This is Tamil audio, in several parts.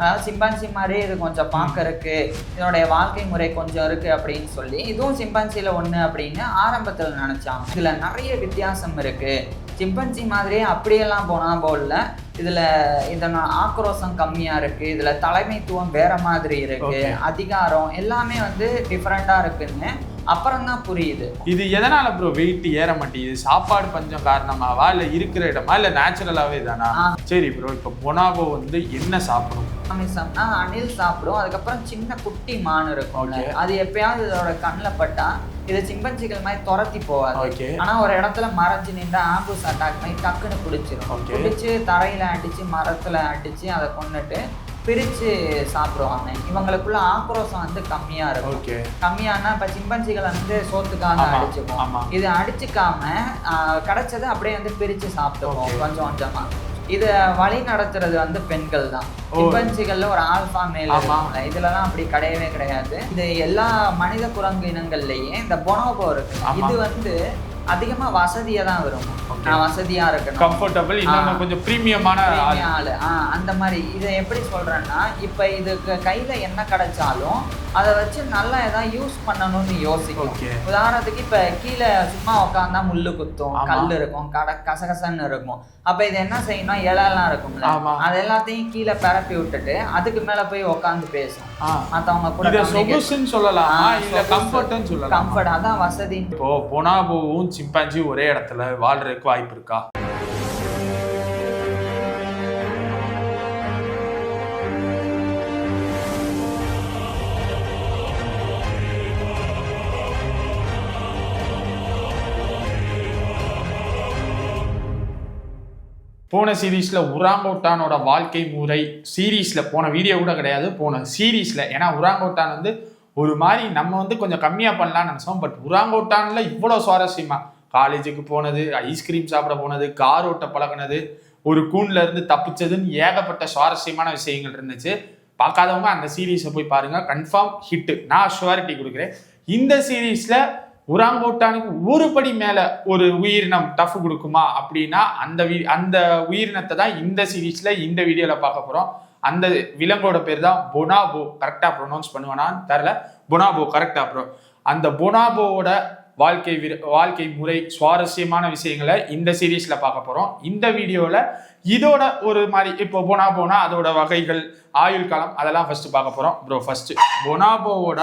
அதாவது சிம்பான்சி மாதிரி இது கொஞ்சம் பார்க்க இருக்கு, இதனுடைய வாழ்க்கை முறை கொஞ்சம் இருக்கு அப்படின்னு சொல்லி இதுவும் சிம்பான்சியில ஒண்ணு அப்படின்னு ஆரம்பத்தில் நினைச்சாங்க. இதுல நிறைய வித்தியாசம் இருக்கு. சிம்பன்சி மாதிரியே அப்படியெல்லாம் போல இதுல இதன ஆக்ரோஷம் கம்மியா இருக்கு, இதுல தலைமைத்துவம் வேற மாதிரி இருக்கு, அதிகாரம் எல்லாமே வந்து டிஃபரெண்டா இருக்குன்னு அப்புறம் தான் புரியுது. இது எதனால ப்ரோ வெயிட் ஏற மாட்டேங்குது? சாப்பாடு பஞ்சம் காரணமாவா இல்ல இருக்கிற இடமா இல்ல நேச்சுரலாவே தானா? சரி ப்ரோ, இப்போ பொனாபோ வந்து என்ன சாப்பிடும்? அணில் சாப்பிடும். அதுக்கப்புறம் சின்ன குட்டி மான் இருக்கும், அது எப்பயாவது இதோட கண்ணில் பட்டா இது சிம்பன்சிகள் மாதிரி துரத்தி போவாது. ஆனா ஒரு இடத்துல மறைஞ்சு நின்று ஆம்புஸ் அட்டாக் பண்ணி டக்குன்னு பிடிச்சிடும். பிடிச்சு தரையில அடிச்சு மரத்துல அடிச்சு அதை கொண்டுட்டு பிரிச்சு சாப்பிடுவாங்க. இவங்களுக்குள்ள ஆக்ரோஷம் வந்து கம்மியா இருக்கும். கம்மியானா இப்ப சிம்பன்சிகளை வந்து சோத்துக்காக அடிச்சுப்போம், இது அடிச்சுக்காம கிடைச்சது அப்படியே வந்து பிரிச்சு சாப்பிடுவோம் கொஞ்சம் கொஞ்சமா. இத வழி நடத்துறது வந்து பெண்கள் தான். சிம்பன்சிகள்ல ஒரு ஆல்பா மேல் இதுலலாம் அப்படி கிடையவே கிடையாது. இது எல்லா மனித குரங்கு இனங்கள்லயே இந்த பொனோபோ இருக்கு, இது வந்து அதிகமா வசதியா தான் வரும். வசதியா இருக்கணும், கம்ஃபர்டபிள், இன்னும் கொஞ்சம் பிரீமியமான ஆளு அந்த மாதிரி. இதை எப்படி சொல்றேன்னா, இப்ப இதுக்கு கையில என்ன கிடைச்சாலும் அதை வச்சு நல்லா ஏதாவது யூஸ் பண்ணணும்னு யோசிக்கும். உதாரணத்துக்கு இப்ப கீழே சும்மா உட்காந்தா முள்ளு குத்தும், கல் இருக்கும், கசகசன்னு இருக்கும். அப்ப இது என்ன செய்யணும், இலெல்லாம் இருக்கும்ல, அது எல்லாத்தையும் கீழே பரப்பி விட்டுட்டு அதுக்கு மேல போய் உட்காந்து பேசும். மத்தவங்க கூட கம்ஃபர்ட், அதான் வசதி. இப்போ பொனாபோவும் சிம்பான்சி ஒரே இடத்துல வாழ்றதுக்கு வாய்ப்பு இருக்கா? போன சீரீஸ்ல உராங்கோட்டானோட வாழ்க்கை முறை சீரீஸ்ல, போன வீடியோ கூட கிடையாது, போன சீரீஸ்ல. ஏன்னா உராங்கோட்டான் வந்து ஒரு மாதிரி நம்ம வந்து கொஞ்சம் கம்மியா பண்ணலாம்னு நினைச்சோம். பட் உராங்கோட்டான்ல இவ்வளவு சுவாரஸ்யமா காலேஜுக்கு போனது, ஐஸ்கிரீம் சாப்பிட போனது, கார் ஓட்ட பழகினது, ஒரு கூண்ல இருந்து தப்பிச்சதுன்னு ஏகப்பட்ட சுவாரஸ்யமான விஷயங்கள் இருந்துச்சு. பார்க்காதவங்க அந்த சீரீஸை போய் பாருங்க, கன்ஃபார்ம் ஹிட், நான் ஷுவாரிட்டி கொடுக்குறேன். இந்த சீரீஸ்ல உராங்கோட்டானுக்கு ஒரு படி மேல ஒரு உயிரினம் டஃப் கொடுக்குமா அப்படின்னா அந்த உயிரினத்தை தான் இந்த சீரீஸ்ல இந்த வீடியோல பார்க்க போறோம். அந்த விலங்கோட பேர் தான் பொனாபோ. கரெக்டா ப்ரொனவுன்ஸ் பண்ணுவானான்னு தெரியல, பொனாபோ கரெக்டா ப்ரோ. அந்த பொனாபோவோட வாழ்க்கை முறை சுவாரஸ்யமான விஷயங்களை இந்த சீரீஸ்ல பார்க்க போறோம். இந்த வீடியோல இதோட ஒரு மாதிரி இப்போ பொனாபோனா அதோட வகைகள், ஆயுள் காலம், அதெல்லாம் ஃபர்ஸ்ட் பார்க்க போறோம். ப்ரோ ஃபர்ஸ்ட் பொனாபோவோட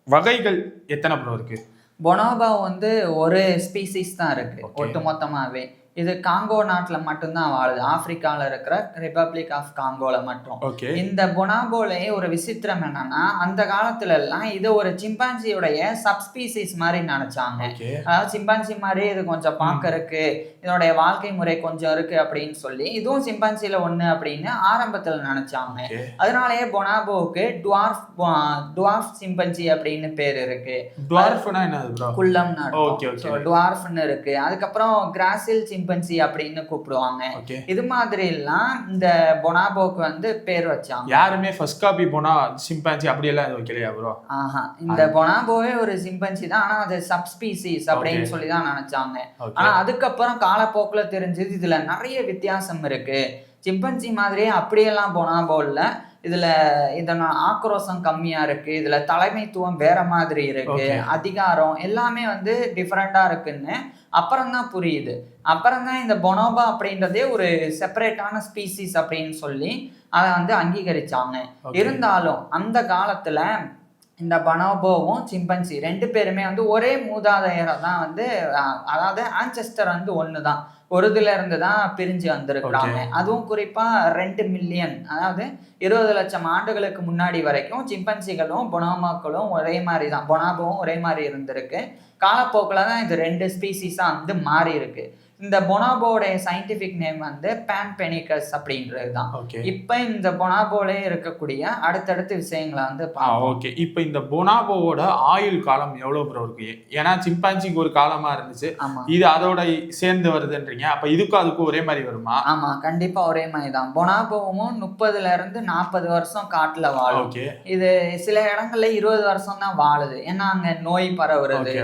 வகைகள் எத்தனை ப்ரோ இருக்கு? பொனாபோ வந்து ஒரு ஸ்பீசிஸ் தான் இருக்கு ஒட்டு மொத்தமாவே. இது காங்கோ நாட்டுல மட்டும்தான் வாழுது, ஆப்பிரிக்கால இருக்கிற ரிபப்ளிக் ஆஃப் காங்கோல மட்டும். இந்த பொனாபோலயே ஒரு விசித்திரம் என்னன்னா, அந்த காலத்துல எல்லாம் இது ஒரு சிம்பான்சியோடைய சப்ஸ்பீசிஸ் மாதிரி நினைச்சாங்க. அதாவது சிம்பான்சி மாதிரி இது கொஞ்சம் பார்க்க இருக்கு, இதனுடைய வாழ்க்கை முறை கொஞ்சம் இருக்கு அப்படின்னு சொல்லி இதுவும் சிம்பான்சியில ஒண்ணு அப்படின்னு ஆரம்பத்துல நினைச்சாங்க. அதனாலயே பொனாபோவுக்கு டுவார்ஃப் சிம்பன்சி அப்படின்னு பேர் இருக்கு. குள்ளம் டுவார்ஃப்னு இருக்கு. அதுக்கப்புறம் கிராசில் சிம்பன்சி அப்படின்னு கூப்பிடுவாங்க. இது மாதிரி எல்லாம் இந்த பொனாபோக்கு வந்து பேர் வச்சாங்க. யாருமே ஃபர்ஸ்ட் காப்பி சிம்பன்சி அப்படி எல்லாம் வைக்கலையா ப்ரோ? இந்த பொனாபோவே ஒரு சிம்பன்சி தான், ஆனா அது சப்ஸ்பீசிஸ் அப்படின்னு சொல்லி தான் நினைச்சாங்க. ஆனா அதுக்கப்புறம் காலப்போக்குல தெரிஞ்சது இதுல நிறைய வித்தியாசம் இருக்கு. சிம்பன்சி மாதிரியே அப்படியெல்லாம் பொனாபோ இல்ல, இதுல இதன ஆக்ரோஷம் கம்மியா இருக்கு, இதுல தலைமைத்துவம் வேற மாதிரி இருக்கு, அதிகாரம் எல்லாமே வந்து டிஃபரெண்டா இருக்குன்னு அப்புறம் தான் புரியுது. அப்புறம் தான் இந்த பொனோபா அப்படின்றதே ஒரு செப்பரேட்டான ஸ்பீசிஸ் அப்படின்னு சொல்லி அதை வந்து அங்கீகரிச்சாங்க. இருந்தாலும் அந்த காலத்துல இந்த பொனோபோவும் சிம்பன்சி ரெண்டு பேருமே வந்து ஒரே மூதாதையரை தான் வந்து, அதாவது ஆன்செஸ்டர் வந்து ஒண்ணுதான், ஒரு இதுல இருந்து தான் பிரிஞ்சு வந்திருக்கிறாங்க. அதுவும் குறிப்பா 2 மில்லியன், அதாவது 20 லட்சம் ஆண்டுகளுக்கு முன்னாடி வரைக்கும் சிம்பன்சிகளும் பொனோபாக்களும் ஒரே மாதிரி தான், பொனாபோவும் ஒரே மாதிரி இருந்திருக்கு. காலப்போக்கில் தான் இது 2 ஸ்பீசிஸா வந்து மாறி இருக்கு. இந்த பொனாபோடைய சயின்டிபிக் நேம் வந்து பான்பெனிகஸ் அப்படின்றது தான். இப்ப இந்த பொனாபோலே இருக்கக்கூடிய அடுத்தடுத்த விஷயங்களை வந்து ஓகே. இப்ப இந்த பொனாபோவோட ஆயுள் காலம் எவ்வளவு ப்ரோ இருக்கு? ஏன்னா சிம்பான்சிக்கு ஒரு காலமா இருந்துச்சு, இது அதோட சேர்ந்து வருதுன்றீங்க. அப்ப இதுக்கும் அதுக்கும் ஒரே மாதிரி வருமா? ஆமா, கண்டிப்பா ஒரே மாதிரி தான். பொனாபோவும் 30ல இருந்து 40 வருஷம் காட்டுல வாழும். இது சில இடங்கள்ல 20 வருஷம் தான் வாழுது, ஏன்னா அங்க நோய் பரவுறது,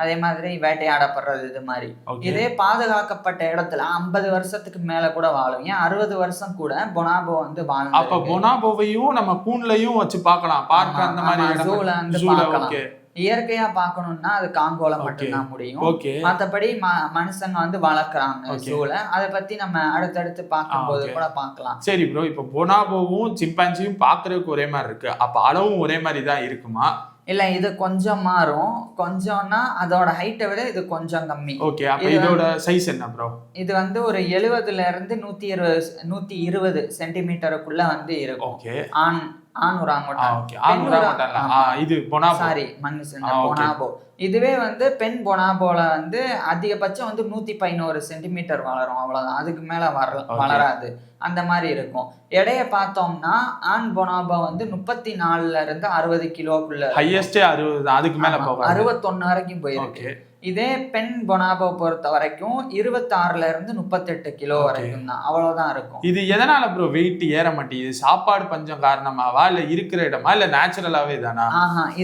அதே மாதிரி வேட்டையாடப்படுறது, இது மாதிரி. இதே பாதுகாப்பு பாதுகாக்கப்பட்ட இடத்துல 50 வருஷத்துக்கு மேல கூட வாழும். ஏன் 60 வருஷம் கூட பொனாபோ வந்து வாழ்ந்து. அப்ப பொனாபோவையும் நம்ம கூன்லயும் வச்சு பார்க்கலாம், பார்க்க அந்த மாதிரி ஜூல வந்து பார்க்கலாம். இயற்கையா பார்க்கணும்னா அது காங்கோல மட்டும்தான் முடியும். மத்தபடி மனுஷங்க வந்து வளர்க்குறாங்க ஜூல. அதை பத்தி நம்ம அடுத்தடுத்து பார்க்கும்போது கூட பார்க்கலாம். சரி ப்ரோ, இப்ப பொனாபோவும் சிம்பான்சியும் பாக்குறதுக்கு ஒரே மாதிரி இருக்கு, அப்ப அளவும் ஒரே மாதிரி தான் இருக்குமா? இல்ல, இது கொஞ்சம் மாறும். கொஞ்சம்னா அதோட ஹைட்டை விட இது கொஞ்சம் கம்மி. ஓகே, அப்ப இதோட சைஸ் என்ன ப்ரோ? இது வந்து ஒரு 70ல இருந்து 120 சென்டிமீட்டருக்குள்ள வந்து இருக்கும். ஆண் இது பொனாபோ. இதுவே வந்து பெண் பொனாபோல வந்து அதிகபட்சம் வந்து 111 சென்டிமீட்டர் வளரும், அவ்வளவுதான். அதுக்கு மேல வளராது, அந்த மாதிரி இருக்கும். எடையை பார்த்தோம்னா ஆண் பொனாபோ வந்து 34ல இருந்து 60 கிலோக்குள்ள, ஹையஸ்டே 60, அதுக்கு மேல 61 வரைக்கும் போயிருக்கு. இதே பெண் பொனாபோ பொறுத்த வரைக்கும் 26ல இருந்து 38 கிலோ வரைக்கும் தான், அவ்வளவுதான் இருக்கும். இது எதனால ப்ரோ வெயிட் ஏற மாட்டேங்குது? சாப்பாடு பஞ்சம் காரணமாவா, இல்ல இருக்கிற இடமா, இல்ல நேச்சுரலாவே தானா?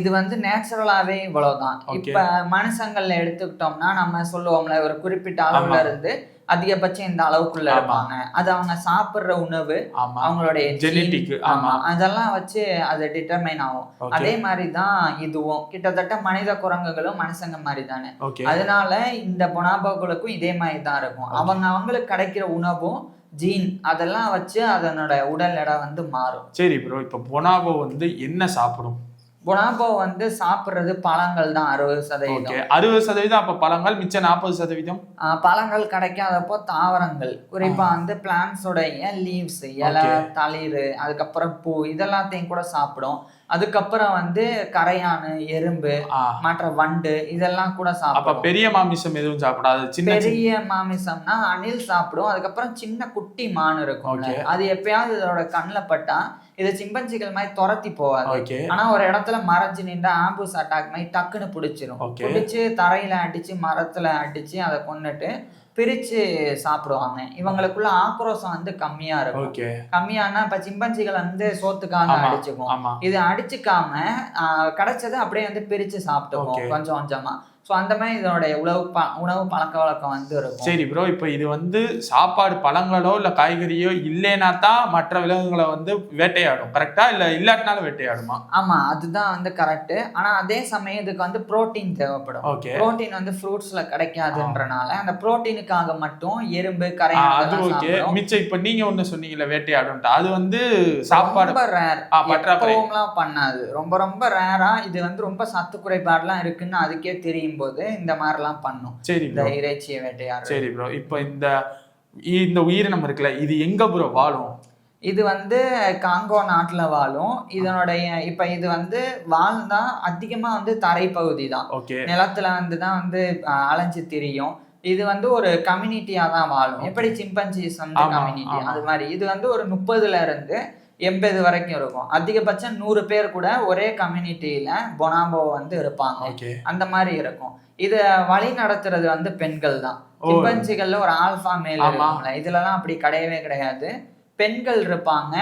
இது வந்து நேச்சுரலாவே இவ்வளவுதான். இப்ப மனுஷங்கள்ல எடுத்துக்கிட்டோம்னா நம்ம சொல்லுவோம்ல, ஒரு குறிப்பிட்ட அளவுல இருந்து அதிகபட்சம் இந்த அளவுக்குள்ள இருப்பாங்க. அது அவங்க சாப்பிடுற உணவு, அவங்களுடைய ஜெனடிக், அதெல்லாம் வச்சு அது டிட்டர்மைன் ஆகும். அதே மாதிரிதான் இதுவும் கிட்டத்தட்ட மனித குரங்குகளும் மனுஷங்க மாதிரி தானே. அதனால இந்த பொனாபோக்களுக்கும் இதே மாதிரி தான் இருக்கும். அவங்களுக்கு கிடைக்கிற உணவும் ஜீன் அதெல்லாம் வச்சு அதனோட உடல் எடை வந்து மாறும். சரி ப்ரோ, இப்ப பொனாபோ வந்து என்ன சாப்பிடும்? பொனாபோ வந்து சாப்பிடுறது பழங்கள் தான் 60%. 60%. அப்ப பழங்கள் மிச்சம் 40%? பழங்கள் கிடைக்காதப்போ தாவரங்கள், குறிப்பா வந்து பிளான்ட்ஸோடைய லீவ்ஸ், இலை, தளிர், அதுக்கப்புறம் பூ, இதெல்லாத்தையும் கூட சாப்பிடும். அதுக்கப்புறம் வந்து கரையானு, எறும்பு, மற்ற வண்டு, இதெல்லாம் கூட சாப்பிடும். பெரிய மாமிசம் எதுவும் சாப்பிடாது? பெரிய மாமிசம்னா அணில் சாப்பிடும். அதுக்கப்புறம் சின்ன குட்டி மான் இருக்கும், அது எப்பயாவது இதோட கண்ணில் பட்டா இது சிம்பன்சிகள் மாதிரி துரத்தி போவாது. ஆனா ஒரு இடத்துல மறைஞ்சு நின்ற ஆம்புஸ் அட்டாக் மாதிரி டக்குன்னு பிடிச்சிரும். பிடிச்சு தரையில அடிச்சு மரத்துல அடிச்சு அதை கொன்னுட்டு பிரிச்சு சாப்பிடுவாங்க. இவங்களுக்குள்ள ஆக்ரோஷம் வந்து கம்மியா இருக்கும். கம்மியானா இப்ப சிம்பன்சிகள் வந்து சோத்துக்காக அடிச்சுக்கும், இது அடிச்சுக்காம கிடைச்சது அப்படியே வந்து பிரிச்சு சாப்பிட்டுக்கும் கொஞ்சம் கொஞ்சமா. ஸோ அந்த மாதிரி இதனுடைய உணவு பழக்க வழக்கம் வந்து இருக்கும். சரி ப்ரோ, இப்போ இது வந்து சாப்பாடு பழங்களோ இல்லை காய்கறியோ இல்லைன்னா தான் மற்ற விலங்குகளை வந்து வேட்டையாடும், கரெக்டா? இல்லை இல்லாட்டினாலும் வேட்டையாடுமா? ஆமா, அதுதான் வந்து கரெக்ட். ஆனா அதே சமயம் இதுக்கு வந்து புரோட்டீன் தேவைப்படும். புரோட்டீன் வந்து ஃப்ரூட்ஸ்ல கிடைக்காதுன்றனால அந்த புரோட்டீனுக்காக மட்டும் எறும்பு, கரை, அது ஓகே. மிச்சம் இப்போ நீங்க ஒண்ணு சொன்னீங்கல்ல வேட்டையாடும், அது வந்து சாப்பாடு ரொம்ப ரேர், எப்பவும்லாம் பண்ணாது, ரொம்ப ரொம்ப ரேரா. இது வந்து ரொம்ப சத்து குறைபாடுலாம் இருக்குன்னு அதுக்கே தெரியும் போது இந்த மாதிரிலாம் பண்ணும். சரி, இந்த இறைச்சியை வேட்டையாடு. சரி ப்ரோ, இப்போ இந்த உயிரினம் இருக்குல்ல, இது எங்க ப்ரோ வாழும்? இது வந்து காங்கோ நாட்டுல வாழும். இதனுடைய இப்ப இது வந்து வாழ்ந்தா அதிகமா வந்து தரைப்பகுதி தான், நிலத்துல வந்து தான் வந்து அலைஞ்சு திரியும். இது வந்து ஒரு கம்யூனிட்டியா தான் வாழும். எப்படி சிம்பன்சிஸ் வந்து கம்யூனிட்டி, அது மாதிரி இது வந்து ஒரு 30ல இருந்து 80 வரைக்கும் இருக்கும். அதிகபட்சம் 100 பேர் கூட ஒரே கம்யூனிட்டியில பொனாபோ வந்து இருப்பாங்க, அந்த மாதிரி இருக்கும். இத வழி நடத்துறது வந்து பெண்கள் தான். சிம்பன்சிகள்ல ஒரு ஆல்பா மேல் இருக்கும்ல, இதுலலாம் அப்படி கிடையவே கிடையாது, பெண்கள் இருப்பாங்க.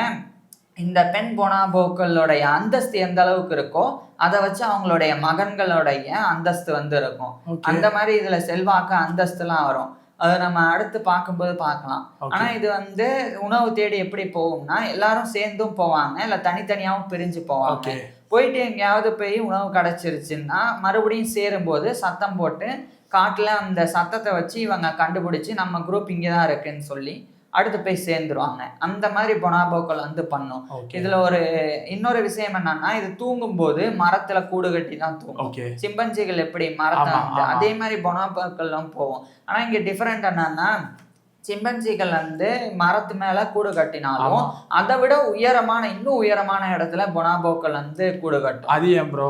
இந்த பெண் பொனாபோக்களுடைய அந்தஸ்து எந்த அளவுக்கு இருக்கோ அதை வச்சு அவங்களுடைய மகன்களுடைய அந்தஸ்து வந்து இருக்கும். அந்த மாதிரி இதுல செல்வாக்கு அந்தஸ்துலாம் வரும். அதை நம்ம அடுத்து பார்க்கும்போது பார்க்கலாம். ஆனா இது வந்து உணவு தேடி எப்படி போகும்னா எல்லாரும் சேர்ந்தும் போவாங்க, இல்ல தனித்தனியாவும் பிரிஞ்சு போவாங்க. போயிட்டு எங்கேயாவது போய் உணவு கிடைச்சிருச்சுன்னா மறுபடியும் சேரும்போது சத்தம் போட்டு காட்டுல அந்த சத்தத்தை வச்சு இவங்க கண்டுபிடிச்சு நம்ம குரூப் இங்கதான் இருக்குன்னு சொல்லி அடுத்து போய் சேர்ந்துருவாங்க. அந்த மாதிரி பொனாபோக்கள் வந்து பண்ணும். இதுல இன்னொரு விஷயம் என்னன்னா, இது தூங்கும் போது மரத்துல கூடு கட்டி தான் தூங்கும். சிம்பன்சிகள் எப்படி மரத்தை அதே மாதிரி பொனாபோக்கள்லாம் போகும். ஆனா இங்க டிஃபரெண்ட் என்னன்னா, சிம்பன்சிகள் வந்து மரத்து மேல கூடு கட்டினாலும் அதை விட இன்னும் உயரமான இடத்துல பொனாபோக்கள் வந்து கூடு கட்டும். அது ஏன் ப்ரோ?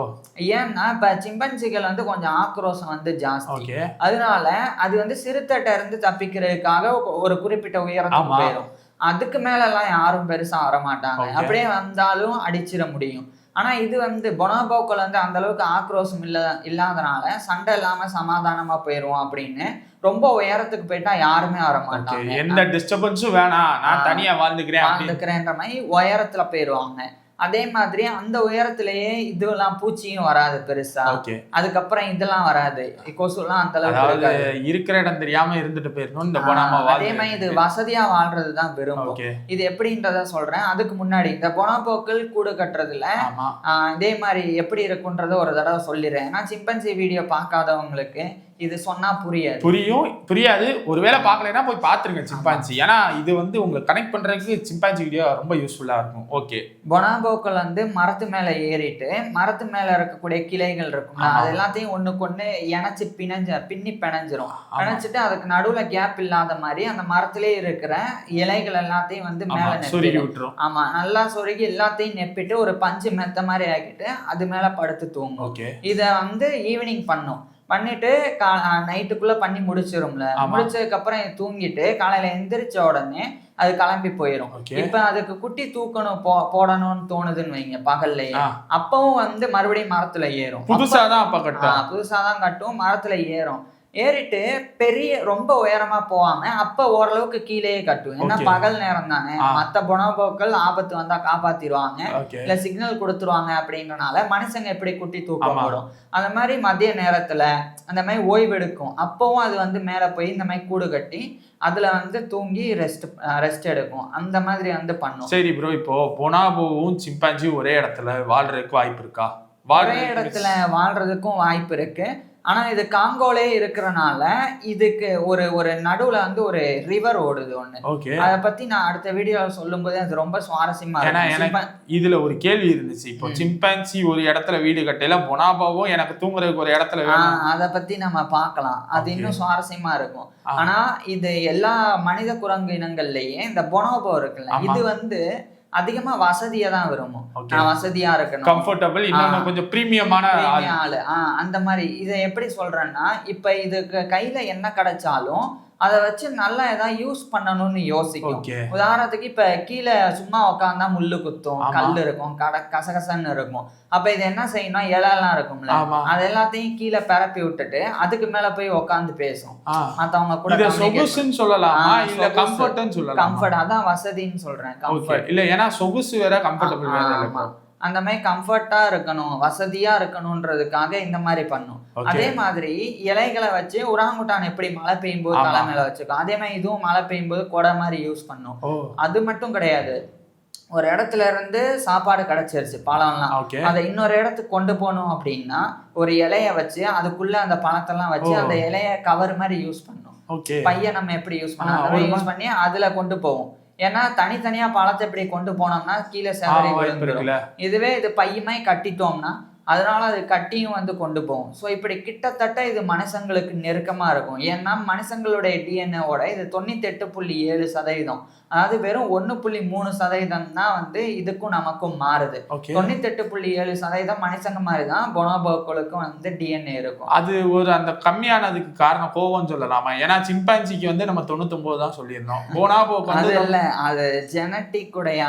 ஏன்னா இப்ப சிம்பன்சிகள் வந்து கொஞ்சம் ஆக்ரோஷம் வந்து ஜாஸ்தி, அதனால அது வந்து சிறுத்தைட்ட இருந்து தப்பிக்கிறதுக்காக ஒரு குறிப்பிட்ட உயரத்துக்கு போயிடும். அதுக்கு மேல எல்லாம் யாரும் பெருசா வரமாட்டாங்க, அப்படியே வந்தாலும் அடிச்சிட முடியும். ஆனா இது வந்து பொனாபோக்கள் வந்து அந்த அளவுக்கு ஆக்ரோஷம் இல்லாதனால சண்டை இல்லாம சமாதானமா போயிருவோம் அப்படின்னு ரொம்ப உயரத்துக்கு போயிட்டா யாருமே வர மாட்டாங்க. எந்த டிஸ்டர்பன்ஸும் வேணாம், நான் தனியா வாழ்ந்துக்கிறேன்ற மாதிரி உயரத்துல போயிருவாங்க. அதே மாதிரி அந்த உயரத்திலேயே இதெல்லாம் பூச்சியும் வராது பெருசா. அதுக்கப்புறம் இதெல்லாம் வராது, கொசுலாம் அந்த அளவுக்கு இருக்கிற இடம் தெரியாம இருந்துட்டு போயிடணும் இந்த பொனாபோ. அதே மாதிரி இது வசதியா வாழ்றதுதான் விரும்பும். இது எப்படின்றத சொல்றேன். அதுக்கு முன்னாடி இந்த பொனாபோக்கள் கூடு கட்டுறதுல இதே மாதிரி எப்படி இருக்குன்றத ஒரு தடவை சொல்லிடுறேன். ஏன்னா சிம்பன்சி வீடியோ பார்க்காதவங்களுக்கு இது சொன்னா புரியாது. ஒருவேளை பார்க்கலைன்னா போய் பாத்துருங்க சிம்பான்சி. ஏன்னா இது வந்து உங்களுக்கு கனெக்ட் பண்றதுக்கு சிம்பான்சி வீடியோ ரொம்ப யூஸ்ஃபுல்லா இருக்கும். ஓகே, பொனாபோக்கள் வந்து மரத்து மேல ஏறிட்டு மரத்து மேல இருக்கக்கூடிய கிளைகள் இருக்கும், அது எல்லாத்தையும் ஒண்ணுக்கு ஒண்ணு இணைச்சு பின்னி பிணைஞ்சிரும். அதுக்கு நடுவுல கேப் இல்லாத மாதிரி அந்த மரத்திலே இருக்கிற இலைகள் எல்லாத்தையும் வந்து மேல சொருகி விட்டுரும். ஆமா, நல்லா சொருகி எல்லாத்தையும் நெப்பிட்டு ஒரு பஞ்சு மெத்த மாதிரி ஆக்கிட்டு அது மேல படுத்து தூங்கும். இத வந்து ஈவினிங் பண்ணிட்டு நைட்டுக்குள்ள பண்ணி முடிச்சிரும்ல. முடிச்சதுக்கு அப்புறம் தூங்கிட்டு காலையில எந்திரிச்ச உடனே அது கிளம்பி போயிரும். இப்ப அதுக்கு குட்டி தூக்கணும் போடணும்னு தோணுதுன்னு வைங்க பகல்லையே, அப்பவும் வந்து மறுபடியும் மரத்துல ஏறும். புதுசாதான் கட்டும், மரத்துல ஏறிட்டு பெரிய ரொம்ப உயரமா போவாம அப்ப ஓரளவுக்கு கீழேயே கட்டும். ஏன்னா பகல் நேரம் தானே, மத்த பொனாபோக்கள் ஆபத்து வந்தா காப்பாத்திடுவாங்க, இல்ல சிக்னல் கொடுத்துருவாங்க. அப்படின்றனால மனுஷங்க எப்படி குட்டி தூக்கம் போடும், அந்த மாதிரி மதிய நேரத்துல அந்த மாதிரி ஓய்வு எடுக்கும். அப்பவும் அது வந்து மேல போய் இந்த மாதிரி கூடு கட்டி அதுல வந்து தூங்கி ரெஸ்ட் எடுக்கும். அந்த மாதிரி வந்து பண்ணும். சரி ப்ரோ, இப்போ பொனாபோவும் சிம்பான்சியும் ஒரே இடத்துல வாழ்றதுக்கு வாய்ப்பு இருக்கா? ஒரே இடத்துல வாழ்றதுக்கும் வாய்ப்பு இருக்கு. ஆனா இது காங்கோலே இருக்கிறனால இதுக்கு ஒரு நடுவுல வந்து ஒரு ரிவர் ஓடுது ஒண்ணு. அத பத்தி நான் அடுத்த வீடியோல சொல்லும் போது அது ரொம்ப சுவாரஸ்யமா இருக்கு. இதுல ஒரு கேள்வி இருந்துச்சு, இப்போ சிம்பான்சி ஒரு இடத்துல வீடு கட்டல, பொனாபோவும் எனக்கு தூங்குறதுக்கு ஒரு இடத்துல வேணும். அத பத்தி நம்ம பார்க்கலாம், அது இன்னும் சுவாரஸ்யமா இருக்கும். ஆனா இது எல்லா மனித குரங்கு இனங்கள்லயே இந்த பொனாபோ இருக்குல்ல, இது வந்து அதிகமா வசதியா தான் விரும்பும். வசதியா இருக்கணும், கம்ஃபர்டபிள், இன்னும் கொஞ்சம் பிரீமியமான ஆளு. அந்த மாதிரி இதை எப்படி சொல்றேன்னா, இப்ப இதுக்கு கையில என்ன கிடைச்சாலும் அதை வச்சு நல்லா ஏதாவது யூஸ் பண்ணணும்னு யோசிக்கும். உதாரணத்துக்கு இப்ப கீழே சும்மா உட்காந்தா முள்ளு குத்தும், கல் இருக்கும், கசகசன்னு இருக்கும். அப்ப இது என்ன செய்யணும், இலையெல்லாம் இருக்கும்ல, அது எல்லாத்தையும் கீழே பரப்பி விட்டுட்டு அதுக்கு மேல போய் உட்காந்து பேசும். மத்தவங்க கூட கம்ஃபர்ட், அதான் வசதின்னு சொல்றேன். கம்ஃபர்ட் இல்ல, ஏன்னா சொகுசு வேற, கம்ஃபர்டபிள் வேற. அந்த மாதிரி கம்ஃபர்ட்டா இருக்கணும், வசதியா இருக்கணும்ன்றதுக்காக இந்த மாதிரி பண்ணும். அதே மாதிரி இலைகளை வச்சு உராங்குட்டான் எப்படி மழை பெய்யும் போது தலை மேல வச்சுக்கும், அதே மாதிரி இதுவும் மழை பெய்யும் போது கொடை மாதிரி யூஸ் பண்ணும். அது மட்டும் கிடையாது, ஒரு இடத்துல இருந்து சாப்பாடு கிடைச்சிருச்சு, பழம்லாம், அதை இன்னொரு இடத்துக்கு கொண்டு போகணும் அப்படின்னா ஒரு இலைய வச்சு அதுக்குள்ள அந்த பழத்தெல்லாம் வச்சு அந்த இலைய கவர் மாதிரி யூஸ் பண்ணும். பையன் நம்ம எப்படி யூஸ் பண்ணோம் யூஸ் பண்ணி அதுல கொண்டு போவோம். ஏன்னா தனித்தனியா பழத்தை இப்படி கொண்டு போனோம்னா கீழே சேதறி விழுந்துடும். இதுவே இது பையுமே கட்டிட்டோம்னா அதனால அது கட்டியும் வந்து கொண்டு போகும். ஸோ இப்படி கிட்டத்தட்ட இது மனுஷங்களுக்கு நெருக்கமா இருக்கும். ஏன்னா மனுஷங்களுடைய டிஎன்ஏவோட இது 98.7%, அதாவது வெறும் 1.3% தான் வந்து இதுக்கும் நமக்கும் மாறுது. 98.7% மனுஷங்க மாதிரி தான் பொனாபோக்களுக்கும் வந்து டிஎன்ஏ இருக்கும். அது ஒரு அந்த கம்மியானதுக்கு காரணம் கோவம் சொல்லலாமா? ஏன்னா சிம்பான்சிக்கு வந்து நம்ம 99 தான் சொல்லியிருந்தோம், பொனாபோக்கு அது இல்லை, அது ஜெனட்டிக் உடைய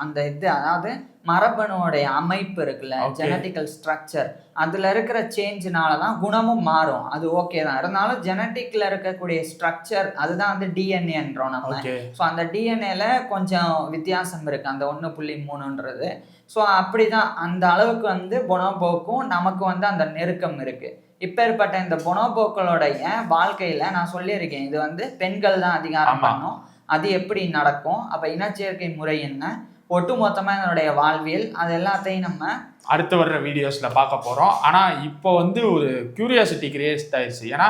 அந்த இது, அதாவது மரபணுடைய அமைப்பு இருக்குல்ல, ஜெனட்டிக்கல் ஸ்ட்ரக்சர், அதுல இருக்கிற சேஞ்சினாலதான் குணமும் மாறும். அது ஓகே தான், இருந்தாலும் ஜெனட்டிக்ல இருக்கக்கூடிய ஸ்ட்ரக்சர் அதுதான் வந்து டிஎன்ஏன்றோம் நம்ம. ஸோ அந்த டிஎன்ஏல கொஞ்சம் வித்தியாசம் இருக்கு, அந்த 1.3ன்றது. ஸோ அப்படிதான் அந்த அளவுக்கு வந்து பொனோபோக்கும் நமக்கு வந்து அந்த நெருக்கம் இருக்கு. இப்பேற்பட்ட இந்த பொனோபோக்களுடைய வாழ்க்கையில நான் சொல்லியிருக்கேன், இது வந்து பெண்கள் தான் அதிகாரம் பண்ணும். அது எப்படி நடக்கும், அப்ப இனச்சேர்க்கை முறை என்ன, ஒட்டுமொத்தமா என்னுடைய வாழ்வியல், அது எல்லாத்தையும் நம்ம அடுத்து வர்ற வீடியோஸ்ல பார்க்க போறோம். ஆனா இப்போ வந்து ஒரு கியூரியாசிட்டி கிரியேட் ஆயிடுச்சு. ஏன்னா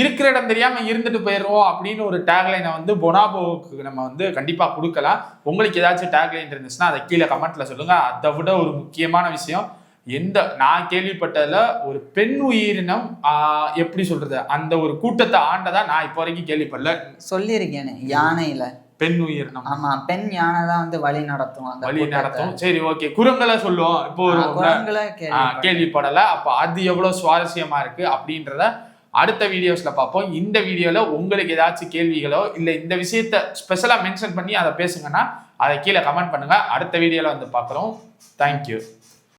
இருக்கிற இடம் தெரியாம இருந்துட்டு போயிடுவோம் அப்படின்னு ஒரு டேக்லைனை வந்து பொனாபோவுக்கு நம்ம வந்து கண்டிப்பா கொடுக்கலாம். உங்களுக்கு ஏதாச்சும் டேக்லைன் இருந்துச்சுன்னா அதை கீழே கமெண்ட்ல சொல்லுங்க. அதை விட ஒரு முக்கியமான விஷயம், நான் கேள்விப்பட்டதுல ஒரு பெண் உயிரினம் எப்படி சொல்றது, அந்த ஒரு கூட்டத்தை ஆண்டதா நான் இப்போ வரைக்கும் கேள்விப்படல. சொல்லியிருக்கேன், யானையில பெண் உயிரினம். ஆமா, பெண் யானை தான் வந்து வழி நடத்தும். சரி, ஓகே. குரங்களை சொல்லுவோம், இப்போ கேள்விப்படல. அப்ப அது எவ்வளவு சுவாரஸ்யமா இருக்கு அப்படின்றத அடுத்த வீடியோஸ்ல பார்ப்போம். இந்த வீடியோல உங்களுக்கு ஏதாச்சும் கேள்விகளோ இல்ல இந்த விஷயத்த ஸ்பெஷலா மென்ஷன் பண்ணி அதை பேசுங்கன்னா அதை கீழே கமெண்ட் பண்ணுங்க. அடுத்த வீடியோல வந்து பார்க்குறோம். தேங்க்யூ.